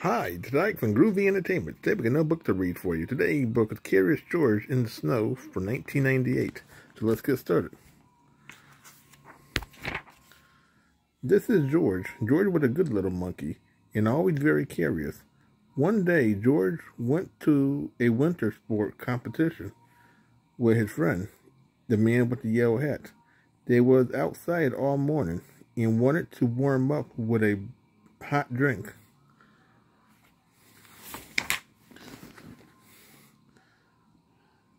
Hi, tonight from Groovy Entertainment. Today we got no book to read for you. Today's book is Curious George in the Snow from 1998. So let's get started. This is George. George was a good little monkey and always very curious. One day, George went to a winter sport competition with his friend, the man with the yellow hat. They was outside all morning and wanted to warm up with a hot drink.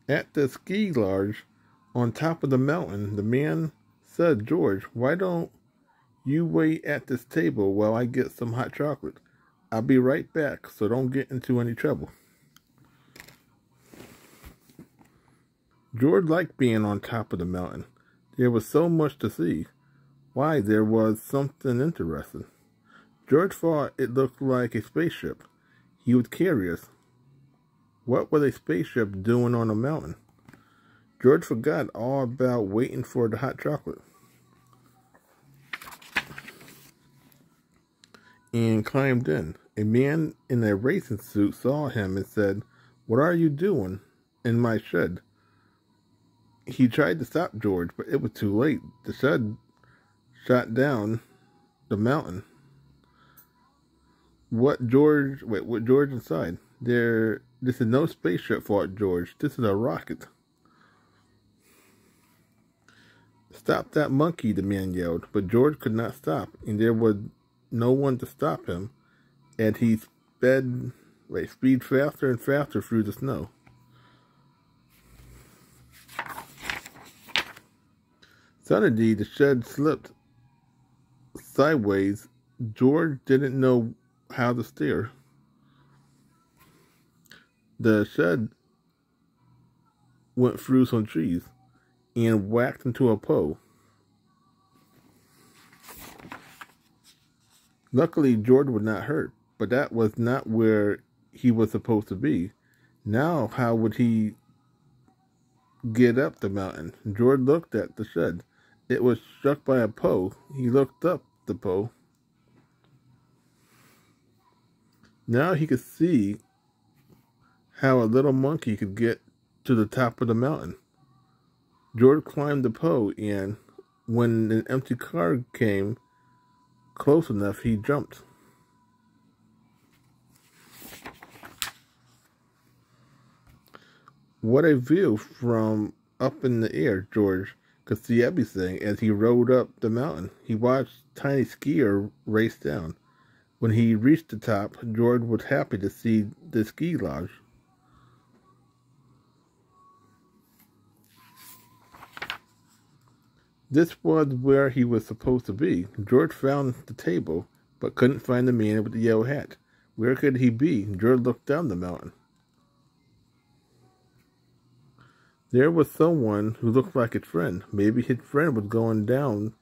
At the ski lodge on top of the mountain, the man said, "George, why don't you wait at this table while I get some hot chocolate? I'll be right back, so don't get into any trouble." George liked being on top of the mountain. There was so much to see. Why, there was something interesting. George thought it looked like a spaceship. He was curious. What was a spaceship doing on a mountain? George forgot all about waiting for the hot chocolate and climbed in. A man in a racing suit saw him and said, "What are you doing in my shed?" He tried to stop George, but it was too late. The shed shot down the mountain. With George inside. This is no spaceship, thought George. This is a rocket. "Stop that monkey," the man yelled, but George could not stop, and there was no one to stop him, and he speed faster and faster through the snow. Suddenly, the shed slipped sideways. George didn't know how to steer. The shed went through some trees and whacked into a pole. Luckily, George was not hurt, but that was not where he was supposed to be. Now, how would he get up the mountain? George looked at the shed. It was struck by a pole. He looked up the pole. Now he could see how a little monkey could get to the top of the mountain. George climbed the pole, and when an empty car came close enough, he jumped. What a view from up in the air! George could see everything as he rode up the mountain. He watched tiny skier race down. When he reached the top, George was happy to see the ski lodge. This was where he was supposed to be. George found the table, but couldn't find the man with the yellow hat. Where could he be? George looked down the mountain. There was someone who looked like his friend. Maybe his friend was going down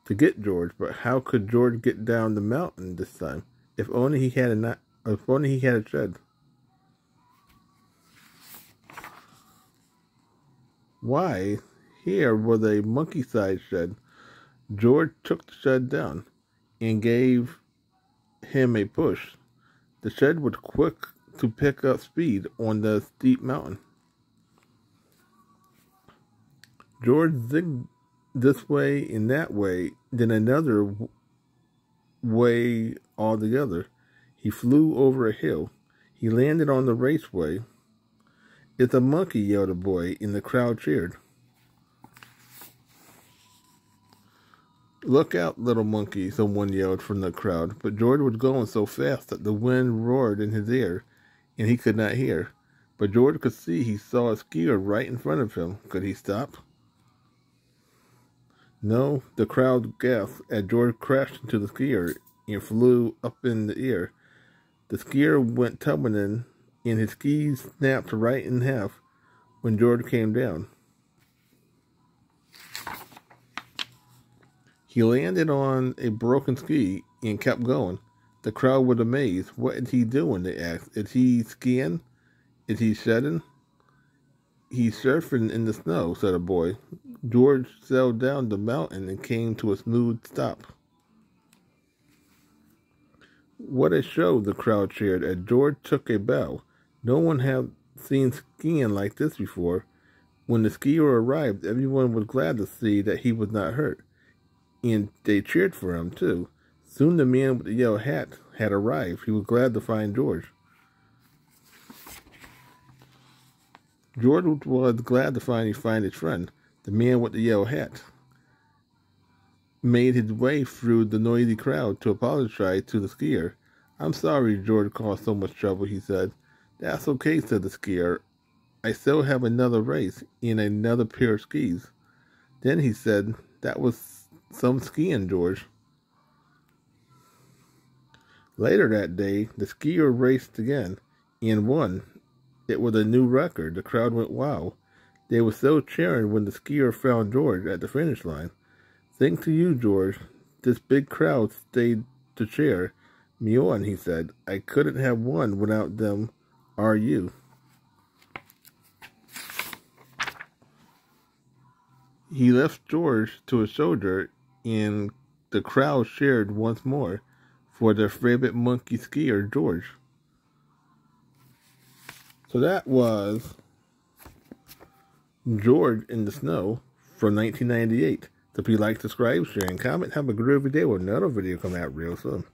to get George, but how could George get down the mountain this time? If only he had a shed. Why? Here was a monkey-sized shed. George took the shed down and gave him a push. The shed was quick to pick up speed on the steep mountain. George zigged this way and that way, then another way altogether. He flew over a hill. He landed on the raceway. "It's a monkey," yelled a boy, and the crowd cheered. "Look out, little monkey," someone yelled from the crowd, but George was going so fast that the wind roared in his ear, and he could not hear. But George could see he saw a skier right in front of him. Could he stop? No, the crowd gasped as George crashed into the skier and flew up in the air. The skier went tumbling, and his skis snapped right in half when George came down. He landed on a broken ski and kept going. The crowd was amazed. What is he doing? They asked. Is he skiing? Is he shedding? "He's surfing in the snow," said a boy. George sailed down the mountain and came to a smooth stop. What a show, the crowd cheered as George took a bow. No one had seen skiing like this before. When the skier arrived, everyone was glad to see that he was not hurt, and they cheered for him, too. Soon the man with the yellow hat had arrived. He was glad to find George. George was glad to find his friend. The man with the yellow hat made his way through the noisy crowd to apologize to the skier. "I'm sorry George caused so much trouble," he said. "That's okay," said the skier. "I still have another race and another pair of skis." Then he said, "That was some skiing, George." Later that day, the skier raced again and won. It was a new record. The crowd went wild. They were still cheering when the skier found George at the finish line. "Thanks to you, George. This big crowd stayed to cheer me on," he said. "I couldn't have won without them or you." He left George to his shoulder, and the crowd cheered once more for their favorite monkey skier, George. So that was George in the Snow from 1998. So if you like, subscribe, share, and comment, have a great day with another video coming out real soon.